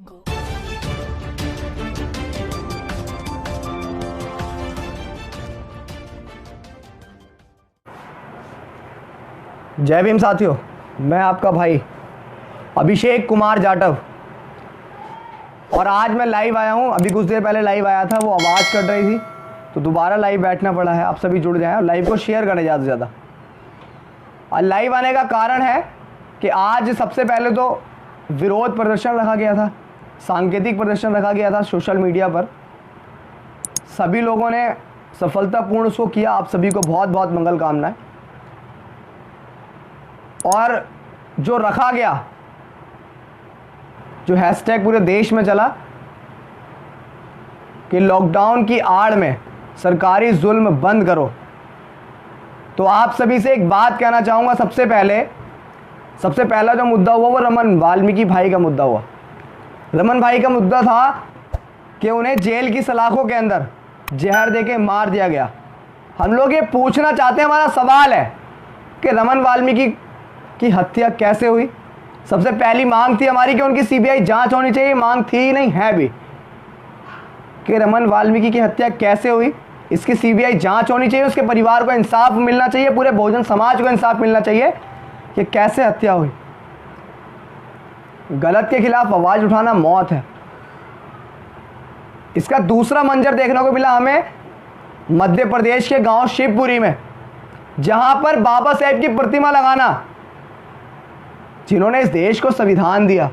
जय भीम साथियों, मैं आपका भाई अभिषेक कुमार जाटव और आज मैं लाइव आया हूं। अभी कुछ देर पहले लाइव आया था, वो आवाज़ कट रही थी तो दोबारा लाइव बैठना पड़ा है। आप सभी जुड़ जाएं और लाइव को शेयर करें ज़्यादा से ज़्यादा। और लाइव आने का कारण है कि आज सबसे पहले तो विरोध प्रदर्शन रखा गया था, सांकेतिक प्रदर्शन रखा गया था सोशल मीडिया पर। सभी लोगों ने सफलतापूर्ण उसको किया। आप सभी को बहुत बहुत मंगल कामनाएं। और जो रखा गया, जो हैशटैग पूरे देश में चला कि लॉकडाउन की आड़ में सरकारी जुल्म बंद करो, तो आप सभी से एक बात कहना चाहूँगा। सबसे पहला जो मुद्दा हुआ वो रमन वाल्मीकि भाई का मुद्दा हुआ। रमन भाई का मुद्दा था कि उन्हें जेल की सलाखों के अंदर जहर देके मार दिया गया। हम लोग ये पूछना चाहते हैं, हमारा सवाल है कि रमन वाल्मीकि की हत्या कैसे हुई। सबसे पहली मांग थी हमारी कि उनकी सीबीआई जांच होनी चाहिए। मांग थी, नहीं है भी, कि रमन वाल्मीकि की हत्या कैसे हुई, इसकी सीबीआई जांच होनी चाहिए। उसके परिवार को इंसाफ मिलना चाहिए, पूरे बहुजन समाज को इंसाफ मिलना चाहिए कि कैसे हत्या हुई। गलत के खिलाफ आवाज उठाना मौत है। इसका दूसरा मंजर देखने को मिला हमें मध्य प्रदेश के गांव शिवपुरी में, जहां पर बाबा साहेब की प्रतिमा लगाना, जिन्होंने इस देश को संविधान दिया,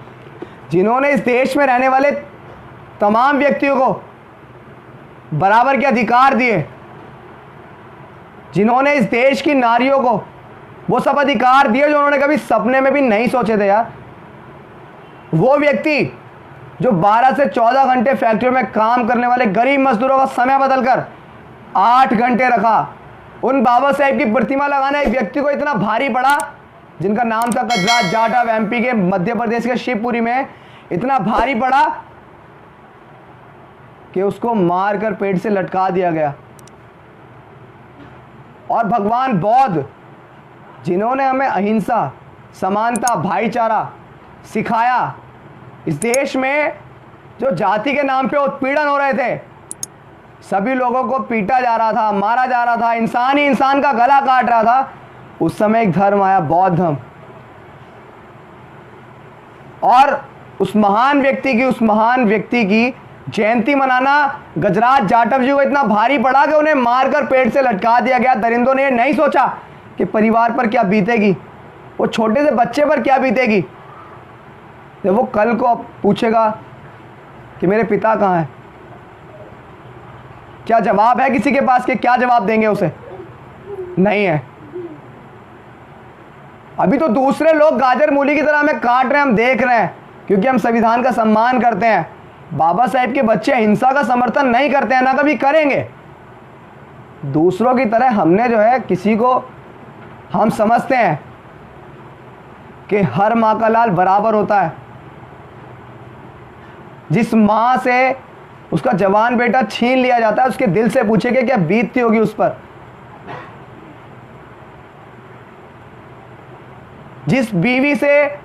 जिन्होंने इस देश में रहने वाले तमाम व्यक्तियों को बराबर के अधिकार दिए, जिन्होंने इस देश की नारियों को वो सब अधिकार दिए जो उन्होंने कभी सपने में भी नहीं सोचे थे यार। वो व्यक्ति जो 12 से 14 घंटे फैक्ट्रियों में काम करने वाले गरीब मजदूरों का समय बदलकर 8 घंटे रखा, उन बाबा साहेब की प्रतिमा लगाना एक व्यक्ति को इतना भारी पड़ा, जिनका नाम था गजराज जाटव, एमपी के मध्य प्रदेश के शिवपुरी में, इतना भारी पड़ा कि उसको मारकर पेट से लटका दिया गया। और भगवान बौद्ध, जिन्होंने हमें अहिंसा, समानता, भाईचारा सिखाया, इस देश में जो जाति के नाम पे उत्पीड़न हो रहे थे, सभी लोगों को पीटा जा रहा था, मारा जा रहा था, इंसान ही इंसान का गला काट रहा था, उस समय एक धर्म आया, बौद्ध धर्म। और उस महान व्यक्ति की जयंती मनाना गजराज जाटव जी को इतना भारी पड़ा कि उन्हें मारकर पेट से लटका दिया गया। दरिंदों ने नहीं सोचा कि परिवार पर क्या बीतेगी, वो छोटे से बच्चे पर क्या बीतेगी, जब वो कल को पूछेगा कि मेरे पिता कहाँ हैं। क्या जवाब है किसी के पास कि क्या जवाब देंगे उसे? नहीं है। अभी तो दूसरे लोग गाजर मूली की तरह हमें काट रहे हैं, हम देख रहे हैं, क्योंकि हम संविधान का सम्मान करते हैं। बाबा साहेब के बच्चे हिंसा का समर्थन नहीं करते हैं, ना कभी करेंगे। दूसरों की तरह हमने जो है किसी को, हम समझते हैं कि हर माँ का लाल बराबर होता है। जिस माँ से उसका जवान बेटा छीन लिया जाता है, उसके दिल से पूछेंगे क्या बीतती होगी उस पर। जिस बीवी से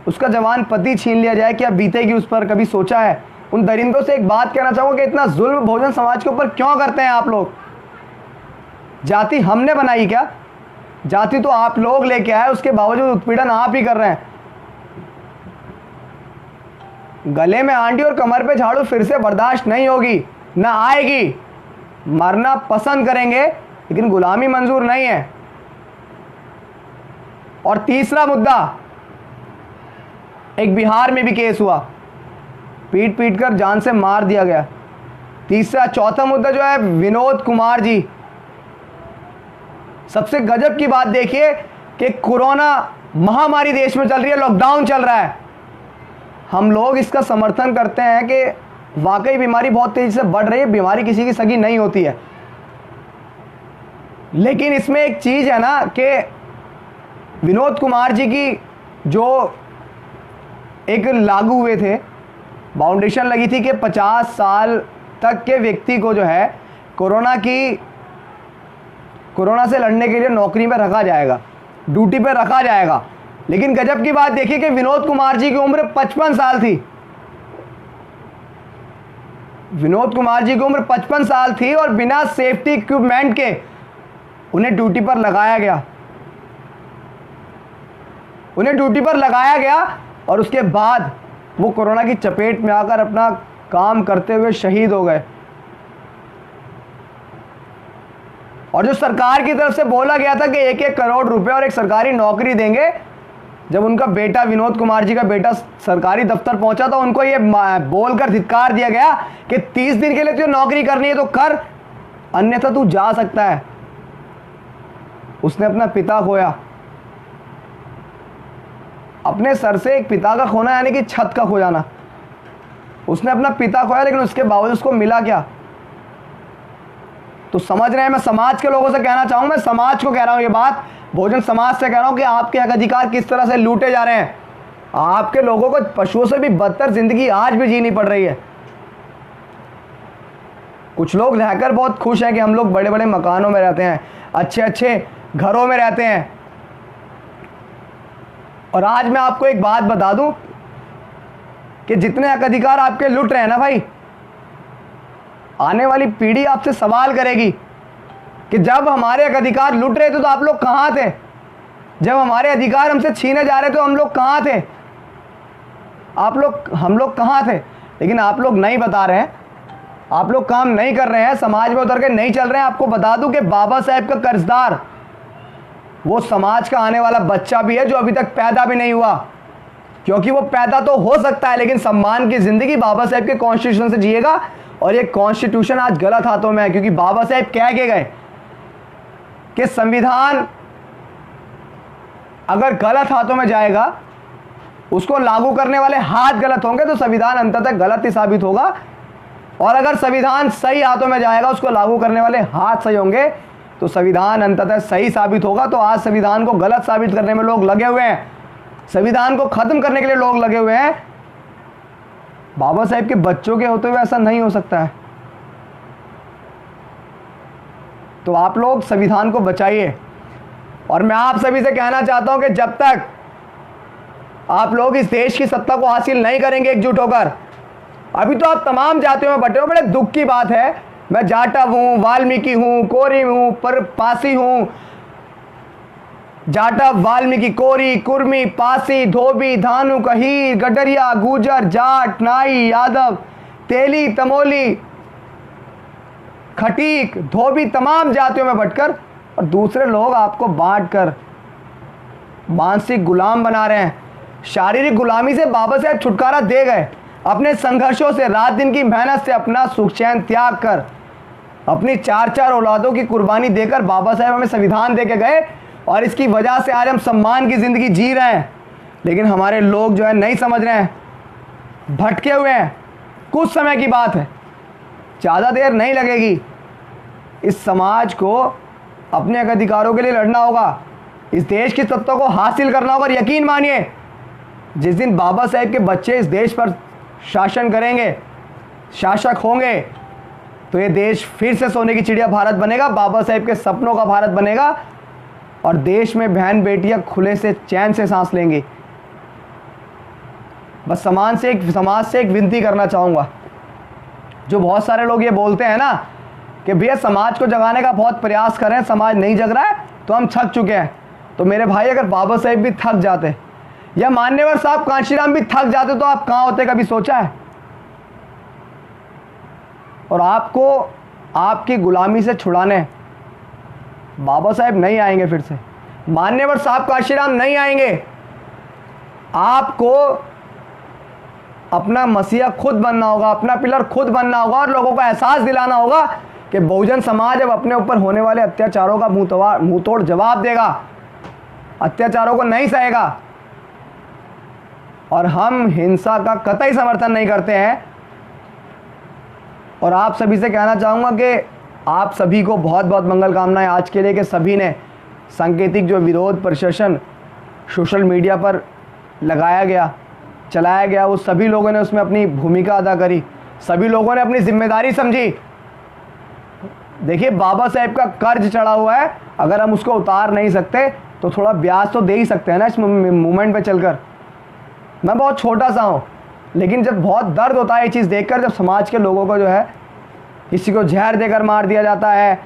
उसका जवान पति छीन लिया जाए, क्या बीतेगी उस पर, कभी सोचा है? उन दरिंदों से एक बात कहना चाहूँगा कि इतना जुल्म बहुजन समाज के ऊपर क्यों करते हैं आप लोग? जाति हमने बनाई क्या? जाति तो आप लोग लेके आए, उसके बावजूद उत्पीड़न आप ही कर रहे हैं। गले में आंटी और कमर पे झाड़ू फिर से बर्दाश्त नहीं होगी, ना आएगी। मरना पसंद करेंगे लेकिन गुलामी मंजूर नहीं है। और तीसरा मुद्दा, एक बिहार में भी केस हुआ, पीट पीट कर जान से मार दिया गया। चौथा मुद्दा जो है विनोद कुमार जी। सबसे गजब की बात देखिए कि कोरोना महामारी देश में चल रही है, लॉकडाउन चल रहा है। हम लोग इसका समर्थन करते हैं कि वाकई बीमारी बहुत तेजी से बढ़ रही है, बीमारी किसी की सगी नहीं होती है। लेकिन इसमें एक चीज़ है ना कि विनोद कुमार जी की जो एक लागू हुए थे, बाउंडेशन लगी थी कि 50 साल तक के व्यक्ति को जो है कोरोना से लड़ने के लिए नौकरी पर रखा जाएगा, ड्यूटी पर रखा जाएगा। लेकिन गजब की बात देखिए कि विनोद कुमार जी की उम्र 55 साल थी। विनोद कुमार जी की उम्र 55 साल थी और बिना सेफ्टी इक्विपमेंट के उन्हें ड्यूटी पर लगाया गया, और उसके बाद वो कोरोना की चपेट में आकर अपना काम करते हुए शहीद हो गए। और जो सरकार की तरफ से बोला गया था कि 1-1 करोड़ रुपए और एक सरकारी नौकरी देंगे, जब उनका बेटा विनोद कुमार जी का बेटा सरकारी दफ्तर पहुंचा तो उनको ये बोलकर धिक्कार दिया गया कि 30 दिन के लिए तुझे नौकरी करनी है तो कर, अन्यथा तू जा सकता है। उसने अपना पिता खोया। अपने सर से एक पिता का खोना यानी कि छत का खो जाना। उसने अपना पिता खोया, लेकिन उसके बावजूद उसको मिला क्या? तो समझ रहे हैं, मैं समाज के लोगों से कहना चाहूंगा, मैं समाज को कह रहा हूं ये बात, बहुजन समाज से कह रहा हूं कि आपके हक अधिकार किस तरह से लूटे जा रहे हैं। आपके लोगों को पशुओं से भी बदतर जिंदगी आज भी जीनी पड़ रही है। कुछ लोग रहकर बहुत खुश हैं कि हम लोग बड़े बड़े मकानों में रहते हैं, अच्छे अच्छे घरों में रहते हैं। और आज मैं आपको एक बात बता दूं कि जितने हक अधिकार आपके लुट रहे हैं ना भाई, आने वाली पीढ़ी आपसे सवाल करेगी कि जब हमारे हक अधिकार लुट रहे थे तो आप लोग कहां थे? जब हमारे अधिकार हमसे छीने जा रहे थे तो हम लोग कहां थे? हम लोग कहां थे? लेकिन आप लोग नहीं बता रहे हैं, आप लोग काम नहीं कर रहे हैं, समाज में उतर के नहीं चल रहे हैं। आपको बता दूं कि बाबा साहेब का कर्जदार वो समाज का आने वाला बच्चा भी है जो अभी तक पैदा भी नहीं हुआ, क्योंकि वो पैदा तो हो सकता है लेकिन सम्मान की जिंदगी बाबा साहेब के कॉन्स्टिट्यूशन से जिएगा। और ये कॉन्स्टिट्यूशन आज गलत हाथों में है, क्योंकि बाबा साहेब कह के गए कि संविधान अगर गलत हाथों में जाएगा, उसको लागू करने वाले हाथ गलत होंगे तो संविधान अंततः गलत ही साबित होगा, और अगर संविधान सही हाथों में जाएगा, उसको लागू करने वाले हाथ सही होंगे तो संविधान अंततः सही साबित होगा। तो आज संविधान को गलत साबित करने में लोग लगे हुए हैं, संविधान को खत्म करने के लिए लोग लगे हुए हैं। बाबा साहेब के बच्चों के होते हुए ऐसा नहीं हो सकता है। तो आप लोग संविधान को बचाइए। और मैं आप सभी से कहना चाहता हूं कि जब तक आप लोग इस देश की सत्ता को हासिल नहीं करेंगे एकजुट होकर, अभी तो आप तमाम जातियों में बटे हो। बड़े दुख की बात है, मैं जाटव हूं, वाल्मीकि हूं, कोरी हूं, पर पासी हूं, जाटव, वाल्मीकि, कोरी, कुर्मी, पासी, धोबी, धानु, कहीर, गडरिया, गुजर, जाट, नाई, यादव, तेली, तमोली, खटीक, धोबी, तमाम जातियों में बंटकर और दूसरे लोग आपको बांटकर मानसिक गुलाम बना रहे हैं। शारीरिक गुलामी से बाबा साहेब छुटकारा दे गए। अपने संघर्षों से, रात दिन की मेहनत से, अपना सुख चैन त्याग कर, अपनी 4-4 औलादों की कुर्बानी देकर बाबा साहेब हमें संविधान दे के गए, और इसकी वजह से आज हम सम्मान की ज़िंदगी जी रहे हैं। लेकिन हमारे लोग जो है नहीं समझ रहे हैं, भटके हुए हैं। कुछ समय की बात है, ज़्यादा देर नहीं लगेगी। इस समाज को अपने अधिकारों के लिए लड़ना होगा, इस देश की सत्ता को हासिल करना होगा। और यकीन मानिए, जिस दिन बाबा साहेब के बच्चे इस देश पर शासन करेंगे, शासक होंगे, तो ये देश फिर से सोने की चिड़िया भारत बनेगा, बाबा साहेब के सपनों का भारत बनेगा, और देश में बहन बेटियां खुले से चैन से सांस लेंगी। बस समाज से एक विनती करना चाहूँगा। जो बहुत सारे लोग ये बोलते हैं ना कि भैया समाज को जगाने का बहुत प्रयास करें, समाज नहीं जग रहा है तो हम थक चुके हैं। तो मेरे भाई, अगर बाबा साहेब भी थक जाते या मान्यवर साहब कांशीराम भी थक जाते तो आप कहाँ होते, कभी सोचा है? और आपको आपकी गुलामी से छुड़ाने बाबा साहेब नहीं आएंगे, फिर से मान्यवर साहब कांशीराम नहीं आएंगे। आपको अपना मसीहा खुद बनना होगा, अपना पिलर खुद बनना होगा, और लोगों को एहसास दिलाना होगा कि बहुजन समाज अब अपने ऊपर होने वाले अत्याचारों का मुंह तोड़ जवाब देगा, अत्याचारों को नहीं सहेगा। और हम हिंसा का कतई समर्थन नहीं करते हैं। और आप सभी से कहना चाहूँगा कि आप सभी को बहुत बहुत मंगल कामनाएं आज के लिए, कि सभी ने सांकेतिक जो विरोध प्रदर्शन सोशल मीडिया पर लगाया गया, चलाया गया, वो सभी लोगों ने उसमें अपनी भूमिका अदा करी, सभी लोगों ने अपनी जिम्मेदारी समझी। देखिए, बाबा साहेब का कर्ज चढ़ा हुआ है, अगर हम उसको उतार नहीं सकते तो थोड़ा ब्याज तो दे ही सकते हैं ना इस मूवमेंट पे चलकर। मैं बहुत छोटा सा हूँ, लेकिन जब बहुत दर्द होता है ये चीज़ देखकर, जब समाज के लोगों को जो है किसी को जहर देकर मार दिया जाता है,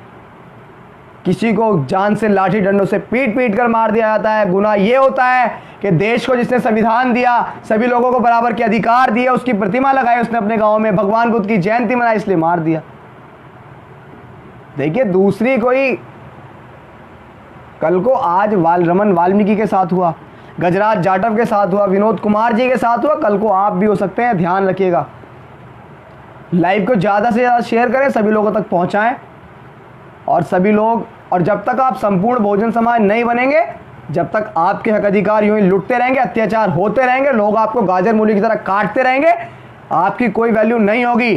किसी को जान से लाठी डंडों से पीट पीट कर मार दिया जाता है। गुनाह ये होता है कि देश को जिसने संविधान दिया, सभी लोगों को बराबर के अधिकार दिए, उसकी प्रतिमा लगाई उसने अपने गांव में, भगवान बुद्ध की जयंती मनाई, इसलिए मार दिया। देखिए दूसरी कोई, कल को आज रमन वाल्मीकि के साथ हुआ, गजराज जाटव के साथ हुआ, विनोद कुमार जी के साथ हुआ, कल को आप भी हो सकते हैं। ध्यान रखिएगा, लाइव को ज़्यादा से ज़्यादा शेयर करें, सभी लोगों तक पहुंचाएं और सभी लोग, और जब तक आप संपूर्ण बहुजन समाज नहीं बनेंगे, जब तक आपके हक अधिकार यूं ही लुटते रहेंगे, अत्याचार होते रहेंगे, लोग आपको गाजर मूली की तरह काटते रहेंगे, आपकी कोई वैल्यू नहीं होगी।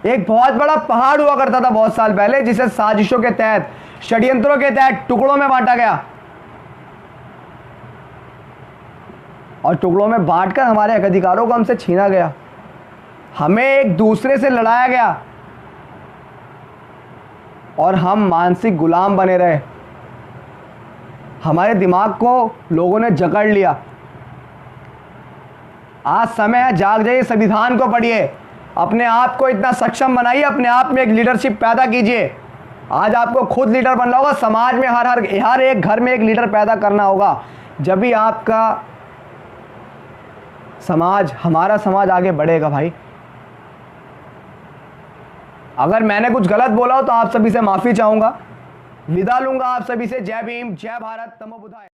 एक बहुत बड़ा पहाड़ हुआ करता था बहुत साल पहले, जिसे साजिशों के तहत, षड्यंत्रों के तहत टुकड़ों में बांटा गया, और टुकड़ों में बांटकर हमारे हक अधिकारों को हमसे छीना गया, हमें एक दूसरे से लड़ाया गया और हम मानसिक गुलाम बने रहे। हमारे दिमाग को लोगों ने जकड़ लिया। आज समय है, जाग जाइए, संविधान को पढ़िए, अपने आप को इतना सक्षम बनाइए, अपने आप में एक लीडरशिप पैदा कीजिए। आज आपको खुद लीडर बनना होगा, समाज में हर एक घर में एक लीडर पैदा करना होगा, जब भी आपका समाज, हमारा समाज आगे बढ़ेगा। भाई अगर मैंने कुछ गलत बोला हो तो आप सभी से माफ़ी चाहूँगा। विदा लूँगा आप सभी से। जय भीम, जय भारत, नमो बुद्धाय।